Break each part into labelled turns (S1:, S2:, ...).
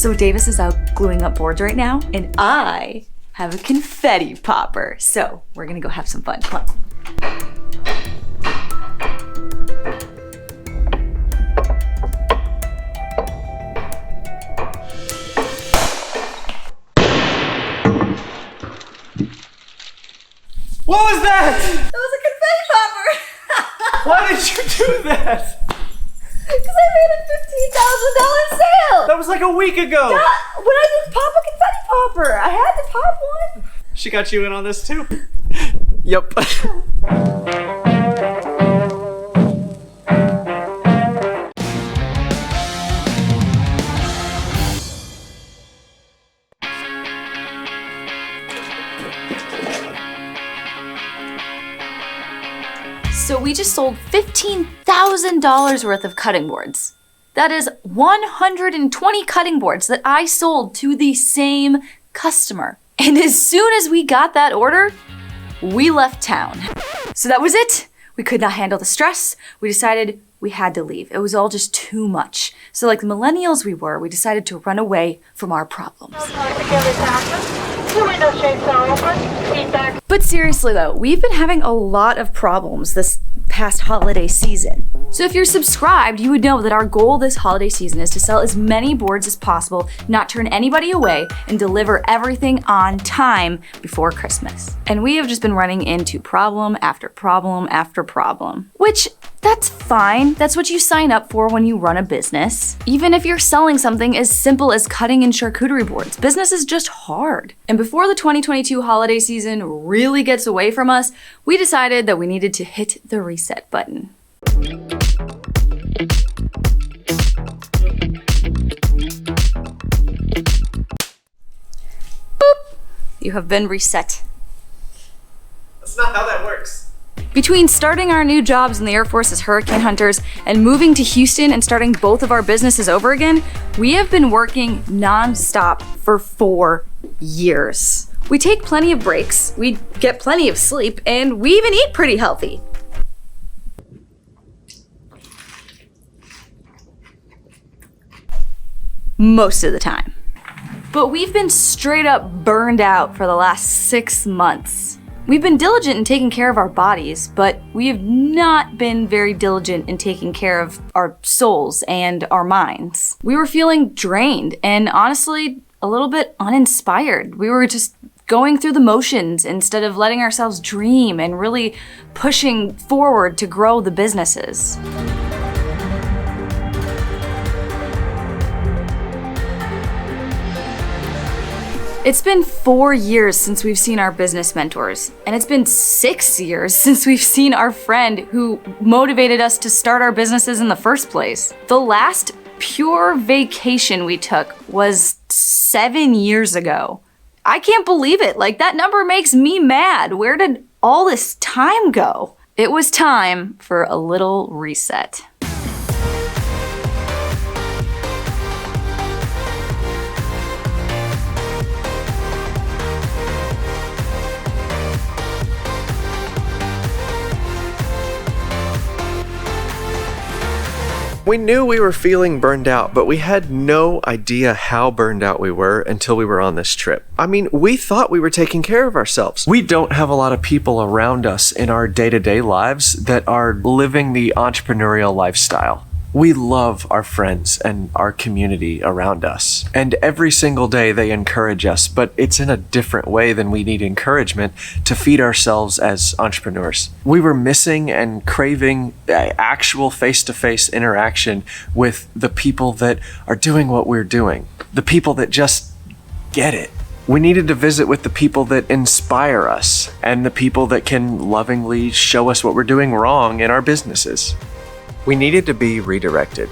S1: So Davis is out gluing up boards right now, and I have a confetti popper. So we're gonna go have some fun. Come on.
S2: What was that?
S1: That was a confetti popper!
S2: Why did you do that?
S1: Because I made a $15,000 sale!
S2: That was like a week ago.
S1: When I did pop a confetti popper, I had to pop one.
S2: She got you in on this too? Yep.
S1: So we just sold $15,000 worth of cutting boards. That is 120 cutting boards that I sold to the same customer. And as soon as we got that order, we left town. So that was it. We could not handle the stress. We decided we had to leave. It was all just too much. So like the millennials we decided to run away from our problems. But seriously though, we've been having a lot of problems this past holiday season. So if you're subscribed, you would know that our goal this holiday season is to sell as many boards as possible, not turn anybody away, and deliver everything on time before Christmas. And we have just been running into problem after problem after problem, which that's fine. That's what you sign up for when you run a business. Even if you're selling something as simple as cutting and charcuterie boards, business is just hard. And before the 2022 holiday season really gets away from us, we decided that we needed to hit the reset button. Boop! You have been reset.
S2: That's not how that works.
S1: Between starting our new jobs in the Air Force as hurricane hunters and moving to Houston and starting both of our businesses over again, we have been working non-stop for 4 years. We take plenty of breaks, we get plenty of sleep, and we even eat pretty healthy. Most of the time. But we've been straight up burned out for the last 6 months. We've been diligent in taking care of our bodies, but we have not been very diligent in taking care of our souls and our minds. We were feeling drained and honestly a little bit uninspired. We were just going through the motions instead of letting ourselves dream and really pushing forward to grow the businesses. It's been 4 years since we've seen our business mentors, and it's been 6 years since we've seen our friend who motivated us to start our businesses in the first place. The last pure vacation we took was 7 years ago. I can't believe it. Like, that number makes me mad. Where did all this time go? It was time for a little reset.
S3: We knew we were feeling burned out, but we had no idea how burned out we were until we were on this trip. I mean, we thought we were taking care of ourselves. We don't have a lot of people around us in our day-to-day lives that are living the entrepreneurial lifestyle. We love our friends and our community around us. And every single day they encourage us, but it's in a different way than we need encouragement to feed ourselves as entrepreneurs. We were missing and craving actual face-to-face interaction with the people that are doing what we're doing. The people that just get it. We needed to visit with the people that inspire us and the people that can lovingly show us what we're doing wrong in our businesses. We needed to be redirected.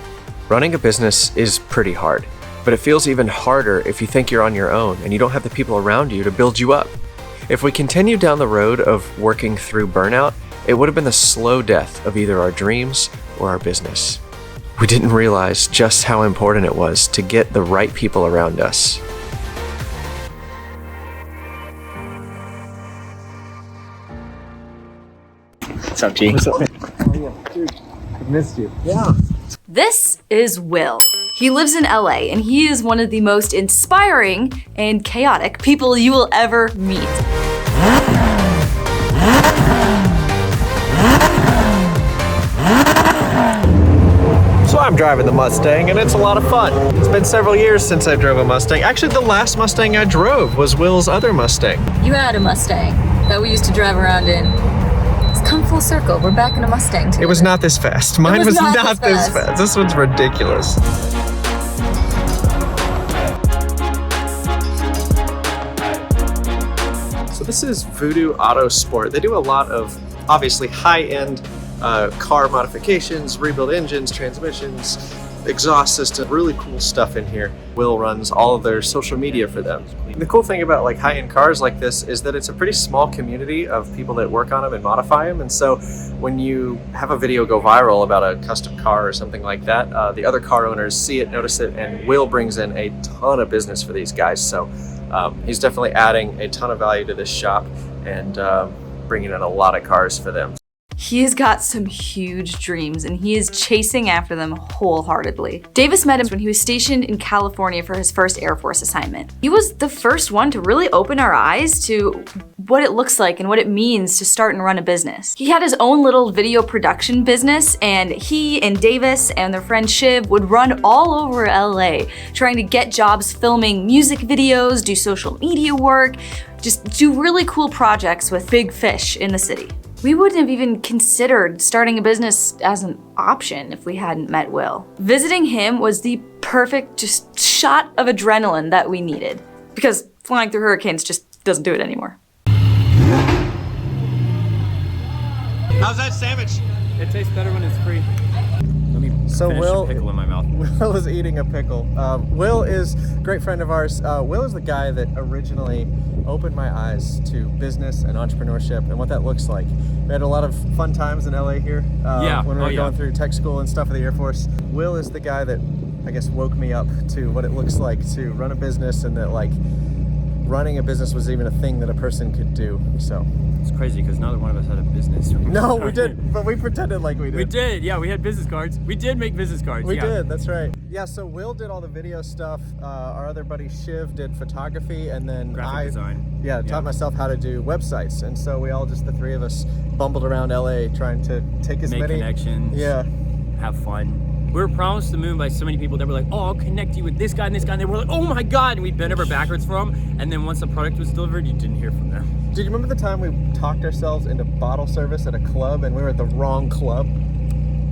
S3: Running a business is pretty hard, but it feels even harder if you think you're on your own and you don't have the people around you to build you up. If we continued down the road of working through burnout, it would have been the slow death of either our dreams or our business. We didn't realize just how important it was to get the right people around us.
S2: What's up, G?
S4: What's up, man? Oh, yeah. Dude, I missed you. Yeah.
S1: This is Will. He lives in LA and he is one of the most inspiring and chaotic people you will ever meet.
S3: So I'm driving the Mustang and it's a lot of fun. It's been several years since I drove a Mustang. Actually, the last Mustang I drove was Will's other Mustang.
S1: You had a Mustang that we used to drive around in. It's come full circle. We're back in a Mustang together.
S3: It was not this fast. Mine was not this fast. This one's ridiculous. So this is VooDoo Autosport. They do a lot of obviously high-end car modifications, rebuild engines, transmissions, exhaust system, really cool stuff in here. Will runs all of their social media for them. The cool thing about like high-end cars like this is that it's a pretty small community of people that work on them and modify them. And so when you have a video go viral about a custom car or something like that, the other car owners see it, notice it, and Will brings in a ton of business for these guys. So he's definitely adding a ton of value to this shop and bringing in a lot of cars for them.
S1: He has got some huge dreams and he is chasing after them wholeheartedly. Davis met him when he was stationed in California for his first Air Force assignment. He was the first one to really open our eyes to what it looks like and what it means to start and run a business. He had his own little video production business and he and Davis and their friend Shiv would run all over LA trying to get jobs filming music videos, do social media work, just do really cool projects with big fish in the city. We wouldn't have even considered starting a business as an option if we hadn't met Will. Visiting him was the perfect just shot of adrenaline that we needed because flying through hurricanes just doesn't do it anymore.
S2: How's that sandwich?
S4: It tastes better when it's free. Let me
S3: So
S4: finish
S3: Will,
S4: a pickle in my mouth.
S3: Will is eating a pickle. Will is a great friend of ours. Will is the guy that originally opened my eyes to business and entrepreneurship and what that looks like. We had a lot of fun times in LA here when we were going through tech school and stuff for the Air Force. Will is the guy that I guess woke me up to what it looks like to run a business and that like running a business was even a thing that a person could do. So
S4: It's crazy because neither one of us had a business.
S3: no, we did, but we pretended like we did.
S4: We did, yeah. We had business cards. We did make business cards.
S3: We did, that's right. Yeah, so Will did all the video stuff. Our other buddy Shiv did photography, and then
S4: Graphic design.
S3: Yeah, taught myself how to do websites. And so we all just, the three of us, bumbled around LA trying to take as
S4: Make
S3: many
S4: connections.
S3: Yeah.
S4: Have fun. We were promised the moon by so many people that were like, oh, I'll connect you with this guy and this guy. And they were like, oh my God. And we bent over backwards for them. And then once the product was delivered, you didn't hear from them.
S3: Do you remember the time we talked ourselves into bottle service at a club and we were at the wrong club?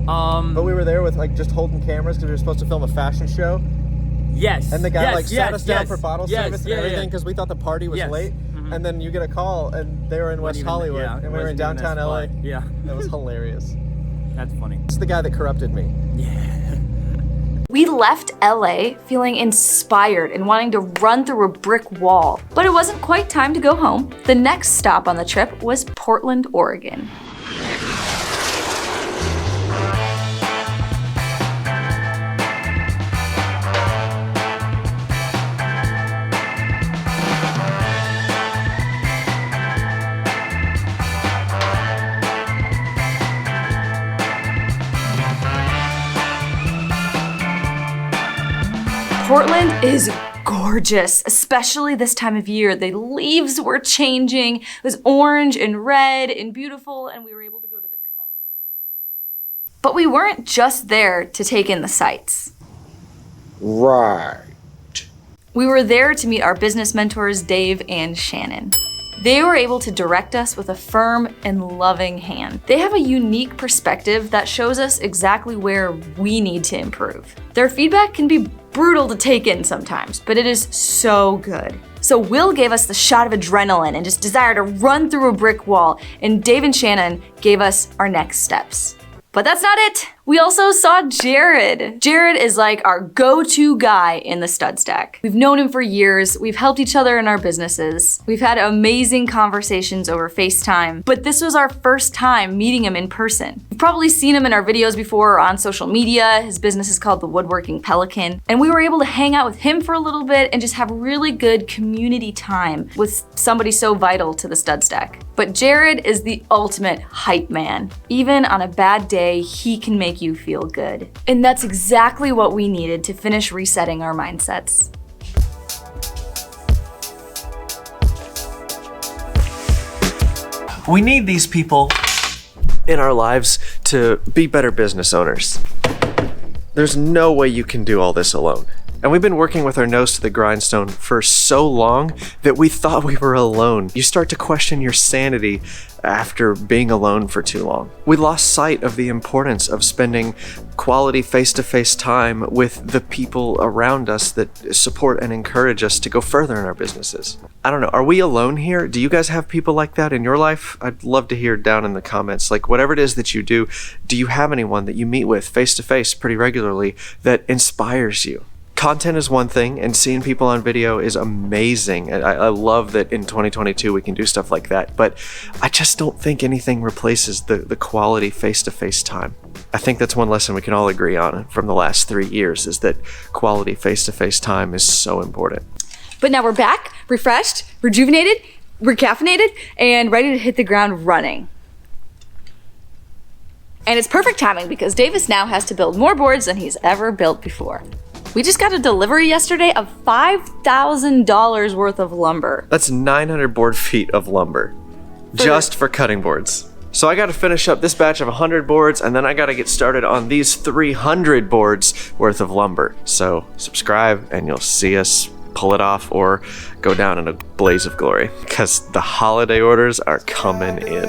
S3: But we were there with like just holding cameras because we were supposed to film a fashion show.
S4: Yes.
S3: And the guy sat us down
S4: yes,
S3: for bottle
S4: yes,
S3: service and everything because we thought the party was late. Mm-hmm. And then you get a call and they were in West Hollywood and we were in downtown LA.
S4: Yeah.
S3: That was hilarious.
S4: That's funny.
S3: It's the guy that corrupted me.
S4: Yeah.
S1: We left LA feeling inspired and wanting to run through a brick wall. But it wasn't quite time to go home. The next stop on the trip was Portland, Oregon. Portland is gorgeous, especially this time of year. The leaves were changing. It was orange and red and beautiful, and we were able to go to the coast. But we weren't just there to take in the sights.
S5: Right.
S1: We were there to meet our business mentors, Dave and Shannon. They were able to direct us with a firm and loving hand. They have a unique perspective that shows us exactly where we need to improve. Their feedback can be brutal to take in sometimes, but it is so good. So Will gave us the shot of adrenaline and just desire to run through a brick wall, and Dave and Shannon gave us our next steps. But that's not it. We also saw Jared. Jared is like our go-to guy in the stud stack. We've known him for years. We've helped each other in our businesses. We've had amazing conversations over FaceTime, but this was our first time meeting him in person. You've probably seen him in our videos before or on social media. His business is called the Woodworking Pelican, and we were able to hang out with him for a little bit and just have really good community time with somebody so vital to the stud stack. But Jared is the ultimate hype man. Even on a bad day, he can make make you feel good. And that's exactly what we needed to finish resetting our mindsets.
S3: We need these people in our lives to be better business owners. There's no way you can do all this alone. And we've been working with our nose to the grindstone for so long that we thought we were alone. You start to question your sanity after being alone for too long. We lost sight of the importance of spending quality face-to-face time with the people around us that support and encourage us to go further in our businesses. I don't know, are we alone here? Do you guys have people like that in your life? I'd love to hear down in the comments. Like, whatever it is that you do you have anyone that you meet with face-to-face pretty regularly that inspires you? Content is one thing, and seeing people on video is amazing. I love that in 2022 we can do stuff like that, but I just don't think anything replaces the quality face-to-face time. I think that's one lesson we can all agree on from the last 3 years, is that quality face-to-face time is so important.
S1: But now we're back, refreshed, rejuvenated, recaffeinated, and ready to hit the ground running. And it's perfect timing because Davis now has to build more boards than he's ever built before. We just got a delivery yesterday of $5,000 worth of lumber.
S3: That's 900 board feet of lumber, just for cutting boards. So I got to finish up this batch of 100 boards, and then I got to get started on these 300 boards worth of lumber. So subscribe and you'll see us pull it off or go down in a blaze of glory, because the holiday orders are coming in.